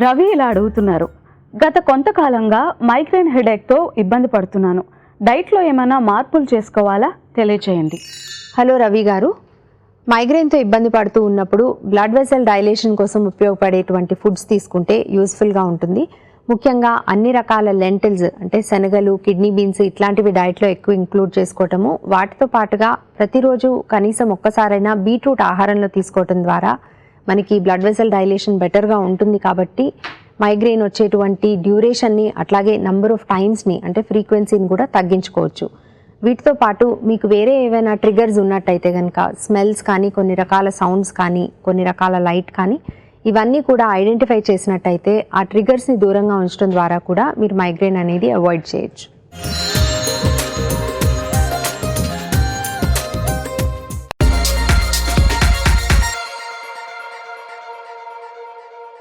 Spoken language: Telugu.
రవి ఇలా అడుగుతున్నారు. గత కొంతకాలంగా మైగ్రేన్ హెడేక్తో ఇబ్బంది పడుతున్నాను. డైట్లో ఏమైనా మార్పులు చేసుకోవాలా తెలియచేయండి. హలో రవి గారు, మైగ్రేన్తో ఇబ్బంది పడుతూ ఉన్నప్పుడు బ్లడ్ వెసల్ డైలేషన్ కోసం ఉపయోగపడేటువంటి ఫుడ్స్ తీసుకుంటే యూస్ఫుల్గా ఉంటుంది. ముఖ్యంగా అన్ని రకాల లెంటిల్స్ అంటే శనగలు, కిడ్నీ బీన్స్ ఇట్లాంటివి డైట్లో ఎక్కువ ఇంక్లూడ్ చేసుకోవటము, వాటితో పాటుగా ప్రతిరోజు కనీసం ఒక్కసారైనా బీట్రూట్ ఆహారంలో తీసుకోవటం ద్వారా మనకి బ్లడ్ వెసల్ డైలేషన్ బెటర్గా ఉంటుంది. కాబట్టి మైగ్రెయిన్ వచ్చేటువంటి డ్యూరేషన్ని అట్లాగే నంబర్ ఆఫ్ టైమ్స్ని అంటే ఫ్రీక్వెన్సీని కూడా తగ్గించుకోవచ్చు. వీటితో పాటు మీకు వేరే ఏవైనా ట్రిగర్స్ ఉన్నట్టయితే కనుక స్మెల్స్ కానీ, కొన్ని రకాల సౌండ్స్ కానీ, కొన్ని రకాల లైట్ కానీ ఇవన్నీ కూడా ఐడెంటిఫై చేసినట్టయితే ఆ ట్రిగర్స్ని దూరంగా ఉంచడం ద్వారా కూడా మీరు మైగ్రేన్ అనేది అవాయిడ్ చేయొచ్చు.